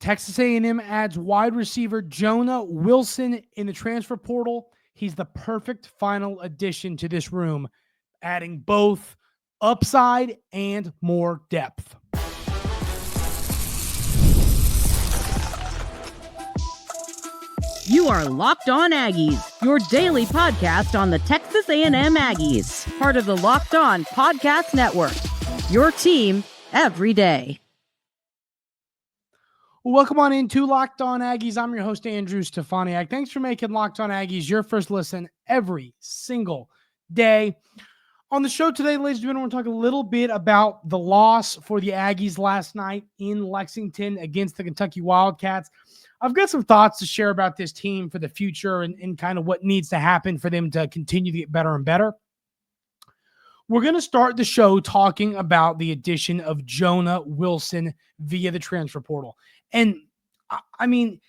Texas A&M adds wide receiver Jonah Wilson in the transfer portal. He's the perfect final addition to this room, adding both upside and more depth. You are Locked On Aggies, your daily podcast on the Texas A&M Aggies, part of the Locked On Podcast Network, your team every day. Welcome on into Locked On Aggies. I'm your host, Andrew Stefaniak. Thanks for making Locked On Aggies your first listen every single day. On the show today, ladies and gentlemen, we're going to talk a little bit about the loss for the Aggies last night in Lexington against the Kentucky Wildcats. I've got some thoughts to share about this team for the future and kind of what needs to happen for them to continue to get better and better. We're going to start the show talking about the addition of Jonah Wilson via the transfer portal. And, I mean,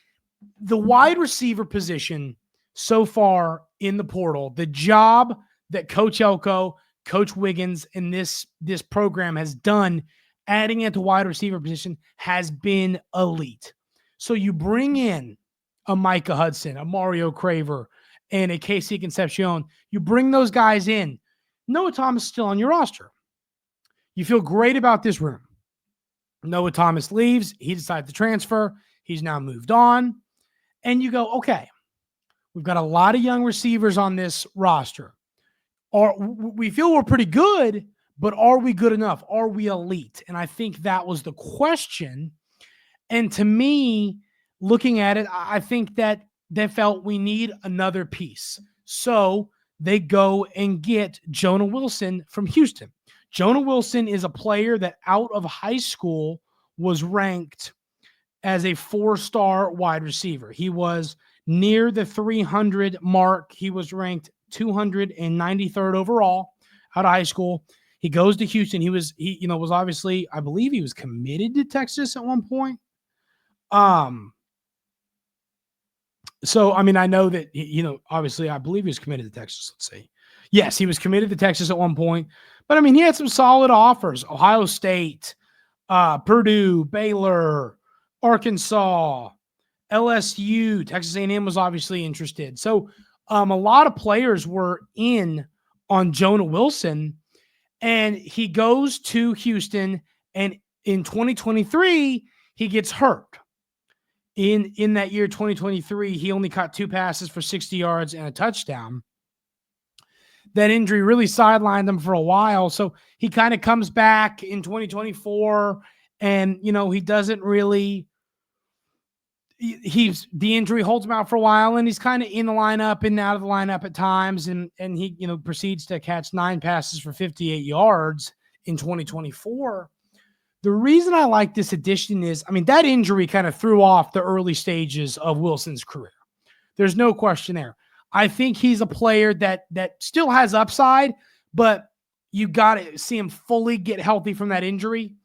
the wide receiver position so far in the portal, the job that Coach Elko, Coach Wiggins, and this program has done adding at the wide receiver position has been elite. So you bring in a Micah Hudson, a Mario Craver, and a KC Concepcion. You bring those guys in. Noah Thomas is still on your roster. You feel great about this room. Noah Thomas leaves. He decides to transfer. He's now moved on. And you go, okay, we've got a lot of young receivers on this roster. We feel we're pretty good, but are we good enough? Are we elite? And I think that was the question. And to me, looking at it, I think that they felt we need another piece. So they go and get Jonah Wilson from Houston. Jonah Wilson is a player that out of high school was ranked as a 4-star wide receiver. He was near the 300 mark. He was ranked 293rd overall out of high school. He goes to Houston. He was obviously, I believe he was committed to Texas at one point. So, I mean, I know that, obviously I believe he was committed to Texas. Let's see. Yes, he was committed to Texas at one point, but I mean, he had some solid offers. Ohio State, Purdue, Baylor, Arkansas, LSU, Texas A&M was obviously interested. So, a lot of players were in on Jonah Wilson, and he goes to Houston, and in 2023, he gets hurt. In that year, 2023, he only caught 2 passes for 60 yards and a touchdown. That injury really sidelined him for a while. So he kind of comes back in 2024 and, he doesn't really – the injury holds him out for a while, and he's kind of in the lineup and out of the lineup at times. And he, proceeds to catch 9 passes for 58 yards in 2024. The reason I like this addition is, I mean, that injury kind of threw off the early stages of Wilson's career. There's no question there. I think he's a player that still has upside, but you got to see him fully get healthy from that injury.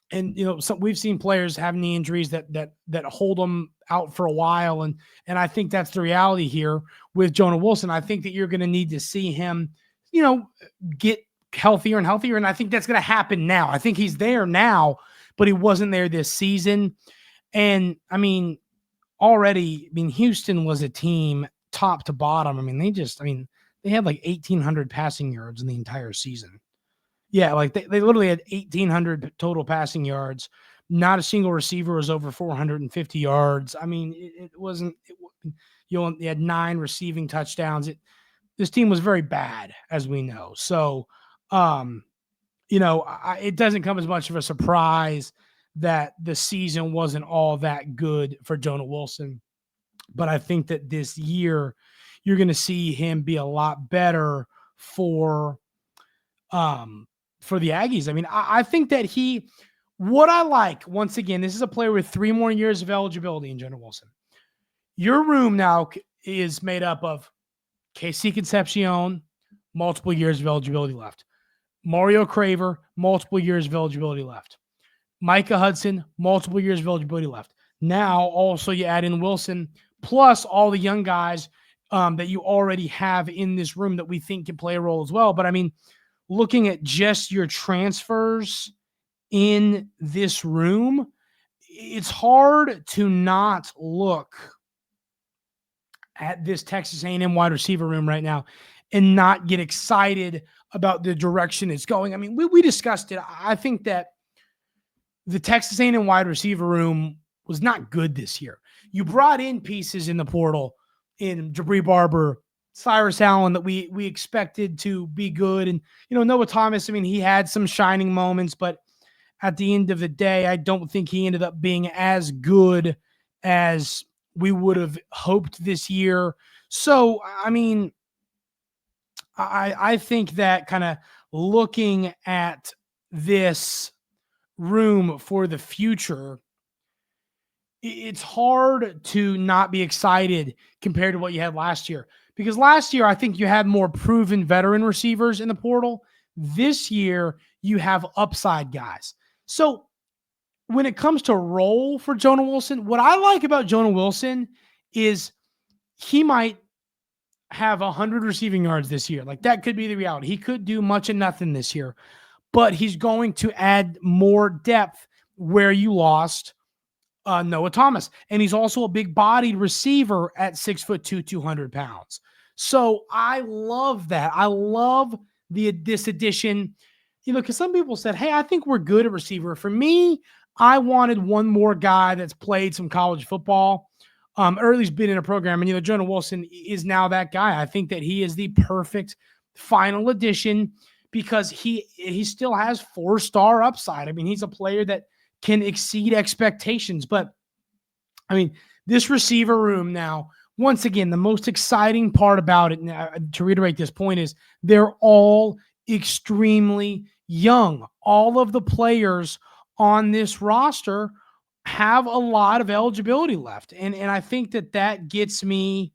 We've seen players have knee injuries that hold them out for a while, and I think that's the reality here with Jonah Wilson. I think that you're going to need to see him, get healthier and healthier. And I think that's going to happen now. I think he's there now, but he wasn't there this season. And I mean, Houston was a team top to bottom. I mean, they had like 1,800 passing yards in the entire season. Yeah. Like they literally had 1,800 total passing yards. Not a single receiver was over 450 yards. I mean, you had 9 receiving touchdowns. This team was very bad, as we know. So, it doesn't come as much of a surprise that the season wasn't all that good for Jonah Wilson. But I think that this year you're going to see him be a lot better for the Aggies. I mean, I think that what I like, once again, this is a player with 3 more years of eligibility in Jonah Wilson. Your room now is made up of KC Concepcion, multiple years of eligibility left. Mario Craver, multiple years of eligibility left. Micah Hudson, multiple years of eligibility left. Now, also you add in Wilson, plus all the young guys that you already have in this room that we think can play a role as well. But I mean, looking at just your transfers in this room, it's hard to not look at this Texas A&M wide receiver room right now and not get excited about the direction it's going. I mean, we discussed it. I think that the Texas A&M wide receiver room was not good this year. You brought in pieces in the portal in Jabri Barber, Cyrus Allen that we expected to be good. And, Noah Thomas, I mean, he had some shining moments, but at the end of the day, I don't think he ended up being as good as we would have hoped this year. So, I mean, I think that kind of looking at this room for the future, it's hard to not be excited compared to what you had last year. Because last year, I think you had more proven veteran receivers in the portal. This year, you have upside guys. So when it comes to role for Jonah Wilson, what I like about Jonah Wilson is he might have 100 receiving yards this year. Like, that could be the reality. He could do much of nothing this year, but he's going to add more depth where you lost Noah Thomas. And he's also a big-bodied receiver at 6'2", 200 pounds. So I love that. I love this addition, because some people said, hey, I think we're good at receiver. For me, I wanted one more guy that's played some college football, or at least been in a program. And, Jonah Wilson is now that guy. I think that he is the perfect final addition because he still has 4-star upside. I mean, he's a player that can exceed expectations. But, I mean, this receiver room now, once again, the most exciting part about it, to reiterate this point, is they're all extremely young. All of the players on this roster have a lot of eligibility left. And I think that gets me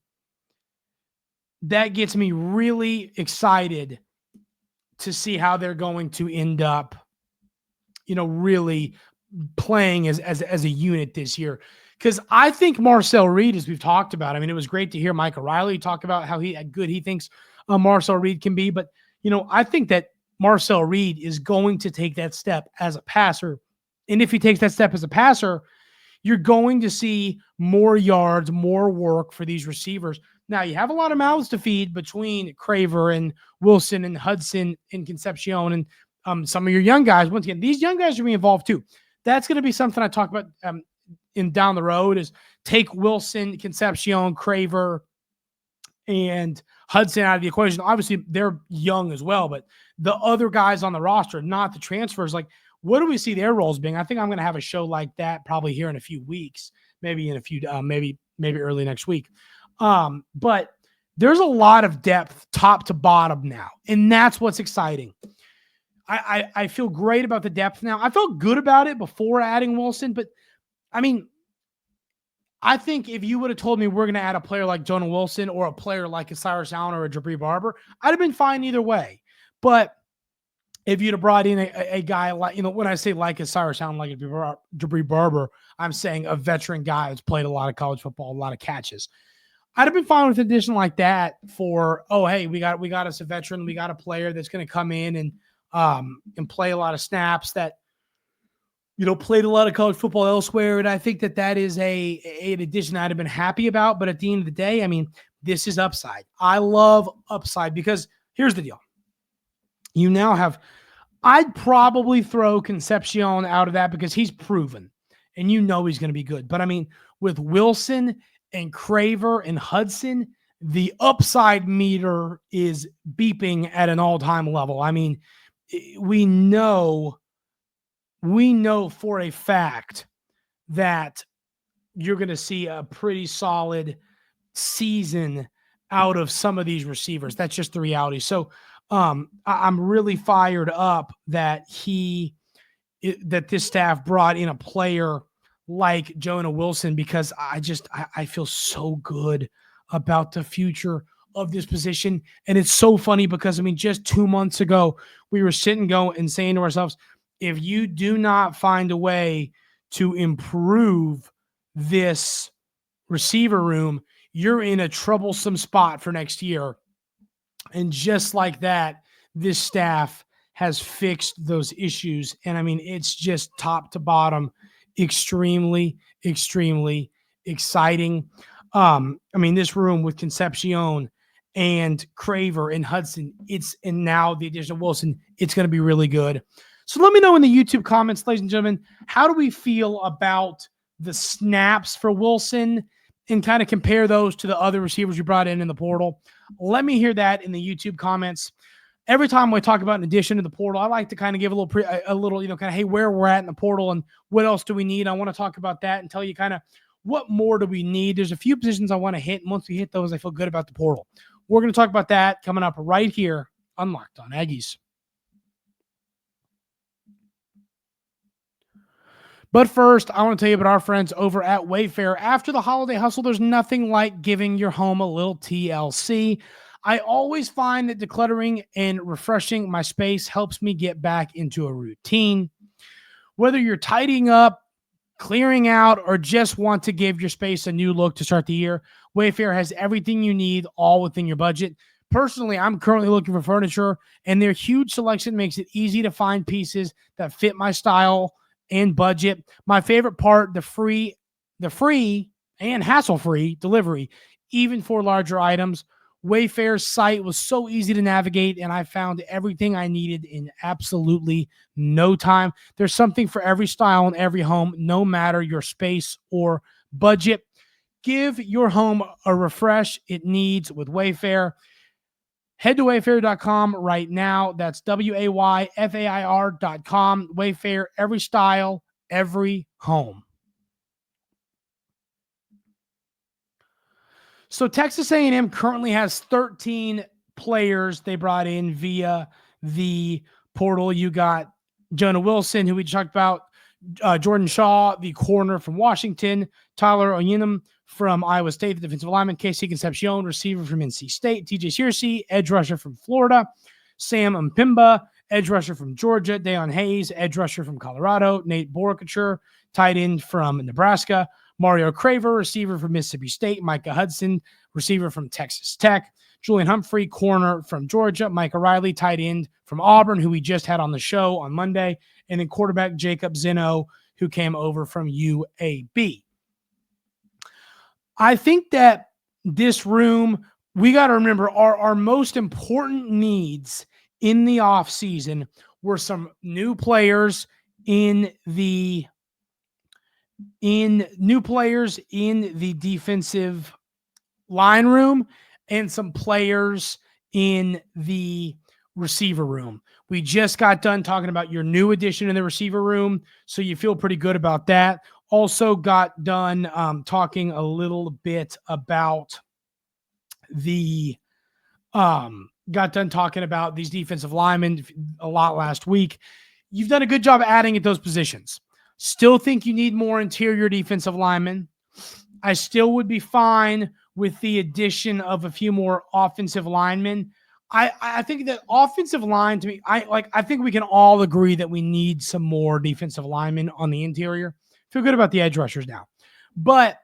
really excited to see how they're going to end up, really playing as a unit this year. Because I think Marcel Reed, as we've talked about, I mean, it was great to hear Mike O'Reilly talk about how good he thinks Marcel Reed can be. But, I think that Marcel Reed is going to take that step as a passer. And if he takes that step as a passer, you're going to see more yards, more work for these receivers. Now, you have a lot of mouths to feed between Craver and Wilson and Hudson and Concepcion and some of your young guys. Once again, these young guys are being involved too. That's going to be something I talk about in down the road, is take Wilson, Concepcion, Craver, and Hudson out of the equation. Obviously, they're young as well, but the other guys on the roster, not the transfers, like, what do we see their roles being? I think I'm going to have a show like that probably here in a few weeks, maybe in a few, maybe early next week. But there's a lot of depth top to bottom now, and that's what's exciting. I feel great about the depth now. I felt good about it before adding Wilson, but I mean, I think if you would have told me we're going to add a player like Jonah Wilson or a player like a Cyrus Allen or a Jabri Barber, I'd have been fine either way. But if you'd have brought in a guy like, when I say like a Cyrus Allen, like a Jabri Barber, I'm saying a veteran guy who's played a lot of college football, a lot of catches. I'd have been fine with an addition like that for, oh, hey, we got us a veteran. We got a player that's going to come in and play a lot of snaps that, played a lot of college football elsewhere. And I think that is an addition I'd have been happy about. But at the end of the day, I mean, this is upside. I love upside because here's the deal. You now have, I'd probably throw Concepcion out of that because he's proven and he's going to be good. But I mean, with Wilson and Craver and Hudson, the upside meter is beeping at an all-time level. I mean, we know for a fact that you're going to see a pretty solid season out of some of these receivers. That's just the reality. So I'm really fired up that this staff brought in a player like Jonah Wilson, because I feel so good about the future of this position. And it's so funny because, I mean, just 2 months ago, we were sitting and saying to ourselves, if you do not find a way to improve this receiver room, you're in a troublesome spot for next year. And just like that, this staff has fixed those issues. And I mean, it's just top to bottom. extremely, extremely exciting. This room with Concepcion and Craver and Hudson, and now the addition of Wilson, it's going to be really good. So let me know in the YouTube comments, ladies and gentlemen, how do we feel about the snaps for Wilson and kind of compare those to the other receivers you brought in the portal? Let me hear that in the YouTube comments. Every time we talk about an addition to the portal, I like to kind of give a little, hey, where we're at in the portal and what else do we need? I want to talk about that and tell you kind of what more do we need. There's a few positions I want to hit, and once we hit those, I feel good about the portal. We're going to talk about that coming up right here on Locked On Aggies. But first, I want to tell you about our friends over at Wayfair. After the holiday hustle, there's nothing like giving your home a little TLC. I always find that decluttering and refreshing my space helps me get back into a routine. Whether you're tidying up, clearing out, or just want to give your space a new look to start the year, Wayfair has everything you need, all within your budget. Personally, I'm currently looking for furniture, and their huge selection makes it easy to find pieces that fit my style and budget. My favorite part, the free and hassle-free delivery, even for larger items. Wayfair's site was so easy to navigate, and I found everything I needed in absolutely no time. There's something for every style and every home, no matter your space or budget. Give your home a refresh it needs with Wayfair. Head to wayfair.com right now. That's WAYFAIR.com. Wayfair, every style, every home. So Texas A&M currently has 13 players they brought in via the portal. You got Jonah Wilson, who we talked about, Jordan Shaw, the corner from Washington, Tyler Oyunum from Iowa State, the defensive lineman, Casey Concepcion, receiver from NC State, TJ Searcy, edge rusher from Florida, Sam Mpimba, edge rusher from Georgia, Deion Hayes, edge rusher from Colorado, Nate Borkacher, tight end from Nebraska, Mario Craver, receiver from Mississippi State, Micah Hudson, receiver from Texas Tech, Julian Humphrey, corner from Georgia, Micah Riley, tight end from Auburn, who we just had on the show on Monday, and then quarterback Jacob Zeno, who came over from UAB. I think that this room, we got to remember our most important needs in the offseason were some new players in the defensive line room and some players in the receiver room. We just got done talking about your new addition in the receiver room, so you feel pretty good about that. Also got done talking a little bit about these defensive linemen a lot last week. You've done a good job adding at those positions. Still think you need more interior defensive linemen. I still would be fine with the addition of a few more offensive linemen. I think that offensive line, to me, I think we can all agree that we need some more defensive linemen on the interior. Feel good about the edge rushers now. But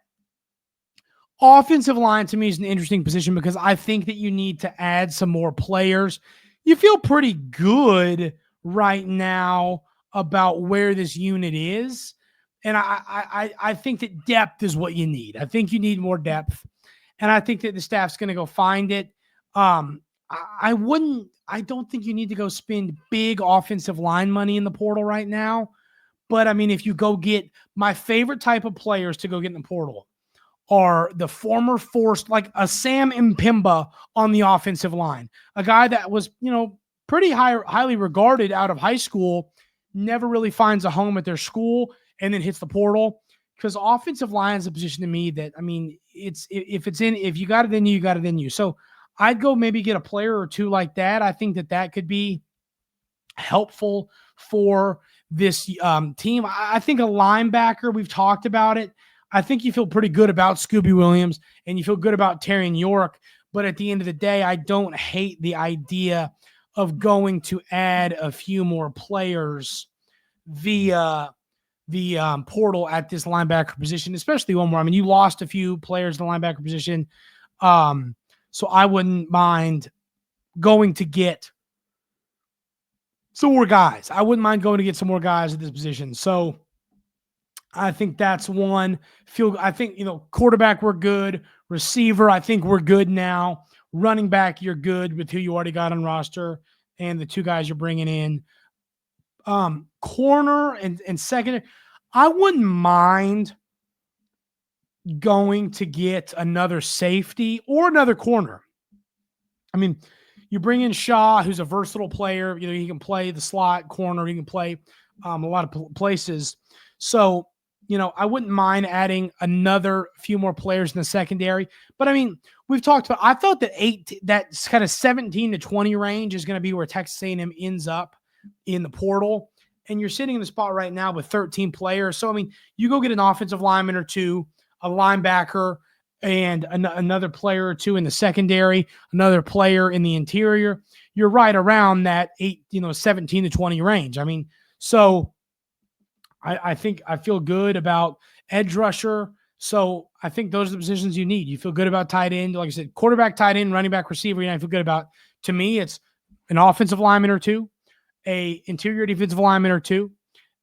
offensive line to me is an interesting position because I think that you need to add some more players. You feel pretty good right now about where this unit is. And I think that depth is what you need. I think you need more depth. And I think that the staff's going to go find it. I don't think you need to go spend big offensive line money in the portal right now. But I mean, if you go get my favorite type of players to go get in the portal are the former forced, like a Sam Mpimba on the offensive line, a guy that was, pretty highly regarded out of high school, never really finds a home at their school and then hits the portal. Because offensive line is a position to me that, I mean, if you got it in you, you got it in you. So I'd go maybe get a player or two like that. I think that could be helpful for this team. I think a linebacker, we've talked about it. I think you feel pretty good about Scooby Williams and you feel good about Terrion York. But at the end of the day, I don't hate the idea of going to add a few more players via the portal at this linebacker position, especially one more. I mean, you lost a few players in the linebacker position. So I wouldn't mind going to get some more guys. I wouldn't mind going to get some more guys at this position. So I think that's one. I think, quarterback, we're good. Receiver, I think we're good now. Running back, you're good with who you already got on roster and the two guys you're bringing in. Corner and secondary, I wouldn't mind going to get another safety or another corner. I mean, you bring in Shaw, who's a versatile player. He can play the slot corner. He can play a lot of places. So, I wouldn't mind adding another few more players in the secondary. But I mean, we've talked about, I thought that kind of 17 to 20 range is going to be where Texas A&M ends up in the portal. And you're sitting in the spot right now with 13 players. So, I mean, you go get an offensive lineman or two, a linebacker, and another player or two in the secondary, another player in the interior. You're right around that 17 to 20 range. I mean, so I think I feel good about edge rusher. So I think those are the positions you need. You feel good about tight end. Like I said, quarterback, tight end, running back, receiver. I feel good about. To me, it's an offensive lineman or two, a interior defensive lineman or two,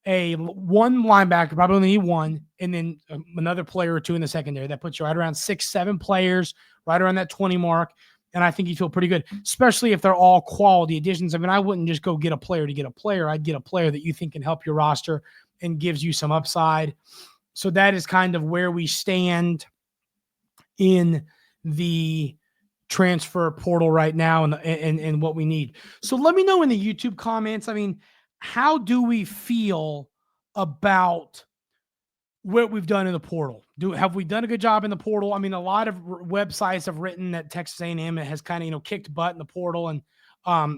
one linebacker, probably only need one, and then another player or two in the secondary. That puts you right around 6-7 players, right around that 20 mark. And I think you feel pretty good, especially if they're all quality additions. I mean, I wouldn't just go get a player to get a player. I'd get a player that you think can help your roster and gives you some upside. So that is kind of where we stand in the transfer portal right now and what we need. So let me know in the YouTube comments. I mean, how do we feel about what we've done in the portal? Have we done a good job in the portal? I mean, a lot of websites have written that Texas A&M has kind of, kicked butt in the portal. And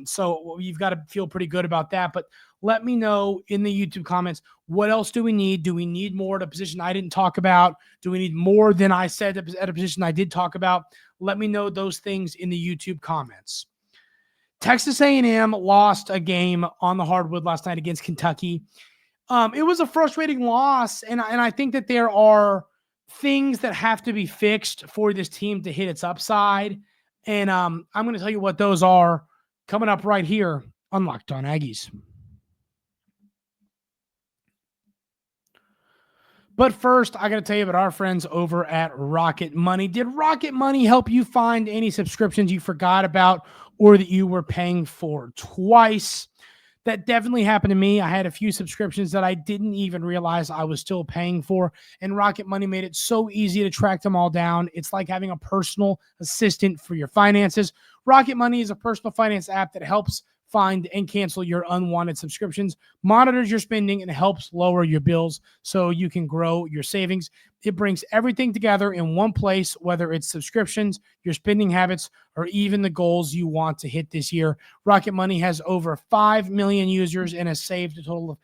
so you've got to feel pretty good about that. But let me know in the YouTube comments, what else do we need? Do we need more at a position I didn't talk about? Do we need more than I said at a position I did talk about? Let me know those things in the YouTube comments. Texas A&M lost a game on the hardwood last night against Kentucky. It was a frustrating loss, and I think that there are things that have to be fixed for this team to hit its upside. And I'm going to tell you what those are coming up right here on Locked On Aggies. But first, I got to tell you about our friends over at Rocket Money. Did Rocket Money help you find any subscriptions you forgot about or that you were paying for twice? That definitely happened to me. I had a few subscriptions that I didn't even realize I was still paying for, and Rocket Money made it so easy to track them all down. It's like having a personal assistant for your finances. Rocket Money is a personal finance app that helps find and cancel your unwanted subscriptions, monitors your spending, and helps lower your bills so you can grow your savings. It brings everything together in one place, whether it's subscriptions, your spending habits, or even the goals you want to hit this year. Rocket Money has over 5 million users and has saved a total of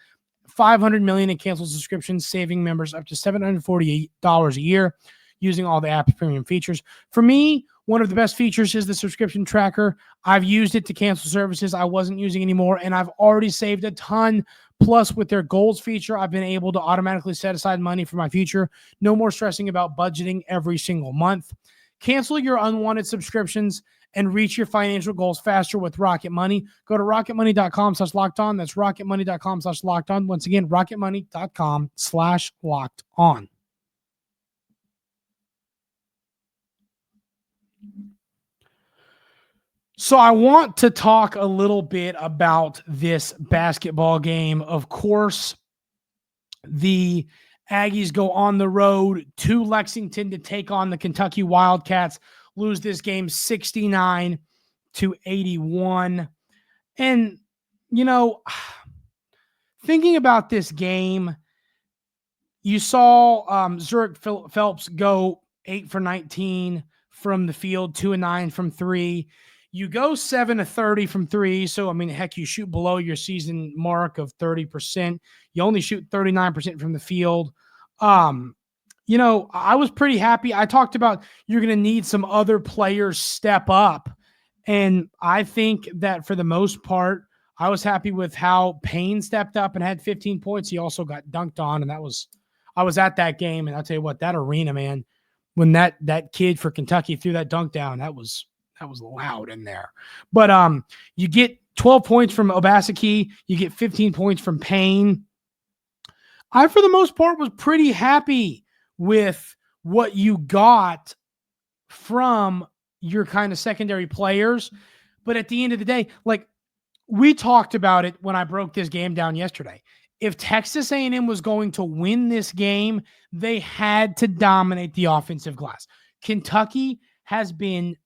$500 million in canceled subscriptions, saving members up to $748 a year using all the app's premium features. For me, one of the best features is the subscription tracker. I've used it to cancel services I wasn't using anymore, and I've already saved a ton. Plus, with their goals feature, I've been able to automatically set aside money for my future. No more stressing about budgeting every single month. Cancel your unwanted subscriptions and reach your financial goals faster with Rocket Money. Go to rocketmoney.com/lockedon. That's rocketmoney.com/lockedon. Once again, rocketmoney.com/lockedon. So I want to talk a little bit about this basketball game. Of course, the Aggies go on the road to Lexington to take on the Kentucky Wildcats, lose this game 69-81. And, thinking about this game, you saw Zurich Phelps go 8 for 19 from the field, 2 and 9 from 3. You go 7 of 30 from 3. So, heck, you shoot below your season mark of 30%. You only shoot 39% from the field. I was pretty happy. I talked about you're going to need some other players step up. And I think that for the most part, I was happy with how Payne stepped up and had 15 points. He also got dunked on. And I was at that game. And I'll tell you what, that arena, man, when that kid for Kentucky threw that dunk down, that was loud in there. But you get 12 points from Obaseki. You get 15 points from Payne. I, for the most part, was pretty happy with what you got from your kind of secondary players. But at the end of the day, like we talked about it when I broke this game down yesterday. If Texas A&M was going to win this game, they had to dominate the offensive glass. Kentucky has been,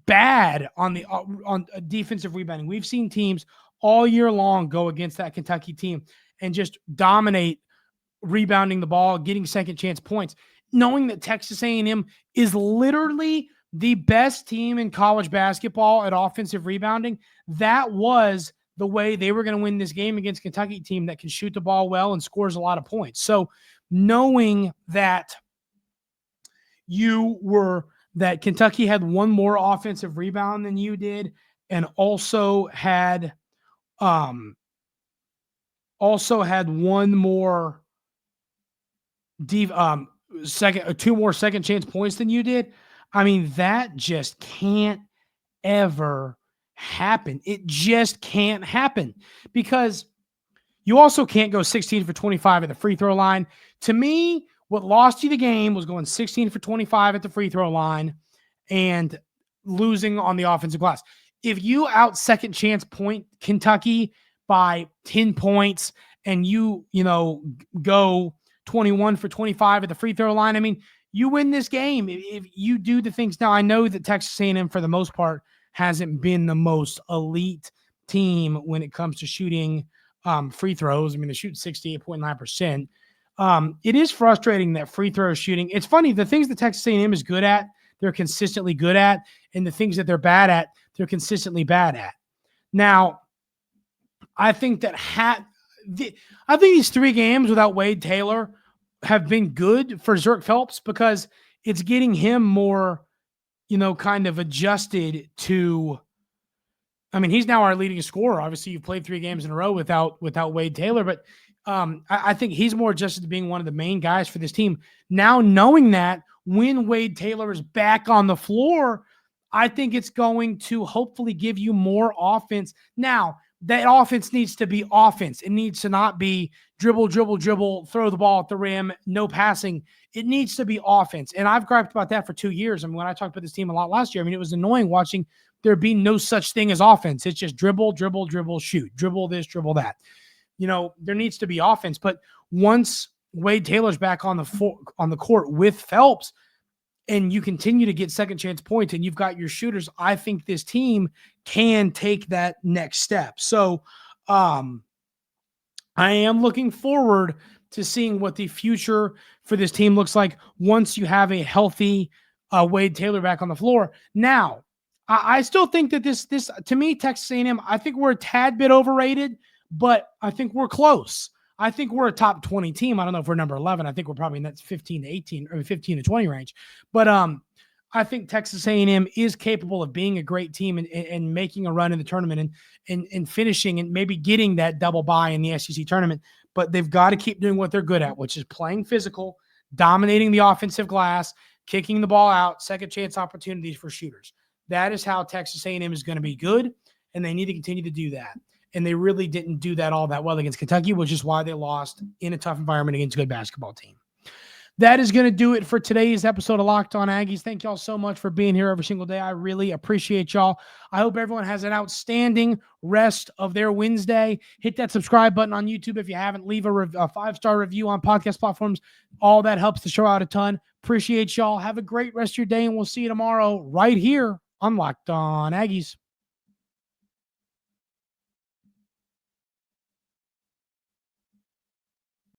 bad on defensive rebounding. We've seen teams all year long go against that Kentucky team and just dominate rebounding the ball, getting second chance points, knowing that Texas A&M is literally the best team in college basketball at offensive rebounding. That was the way they were going to win this game against Kentucky team that can shoot the ball well and scores a lot of points. So knowing that that Kentucky had one more offensive rebound than you did, and also had one more two more second chance points than you did. That just can't ever happen. It just can't happen, because you also can't go 16 for 25 at the free throw line. To me, what lost you the game was going 16 for 25 at the free throw line and losing on the offensive glass. If you out second chance point Kentucky by 10 points and you go 21 for 25 at the free throw line, you win this game if you do the things. Now, I know that Texas A&M, for the most part, hasn't been the most elite team when it comes to shooting free throws. They shoot 68.9%. It is frustrating that free throw shooting. It's funny, the things that Texas A&M is good at, they're consistently good at, and the things that they're bad at, they're consistently bad at. Now, I think that these 3 games without Wade Taylor have been good for Zerk Phelps, because it's getting him more, kind of adjusted to. He's now our leading scorer. Obviously, you've played 3 games in a row without Wade Taylor, but I think he's more adjusted to being one of the main guys for this team. Now, knowing that when Wade Taylor is back on the floor, I think it's going to hopefully give you more offense. Now, that offense needs to be offense. It needs to not be dribble, throw the ball at the rim, no passing. It needs to be offense. And I've griped about that for 2 years. When I talked about this team a lot last year, it was annoying watching there be no such thing as offense. It's just dribble, shoot, dribble this, dribble that. There needs to be offense. But once Wade Taylor's back on the court with Phelps, and you continue to get second chance points and you've got your shooters, I think this team can take that next step. So I am looking forward to seeing what the future for this team looks like once you have a healthy Wade Taylor back on the floor. Now, I still think that this to me, Texas A&M, I think we're a tad bit overrated, but I think we're close. I think we're a top 20 team. I don't know if we're number 11. I think we're probably in that 15 to 18 or 15 to 20 range. But I think Texas A&M is capable of being a great team and making a run in the tournament and finishing and maybe getting that double bye in the SEC tournament. But they've got to keep doing what they're good at, which is playing physical, dominating the offensive glass, kicking the ball out, second chance opportunities for shooters. That is how Texas A&M is going to be good, and they need to continue to do that. And they really didn't do that all that well against Kentucky, which is why they lost in a tough environment against a good basketball team. That is going to do it for today's episode of Locked On Aggies. Thank y'all so much for being here every single day. I really appreciate y'all. I hope everyone has an outstanding rest of their Wednesday. Hit that subscribe button on YouTube if you haven't. Leave a 5-star review on podcast platforms. All that helps the show out a ton. Appreciate y'all. Have a great rest of your day, and we'll see you tomorrow right here on Locked On Aggies.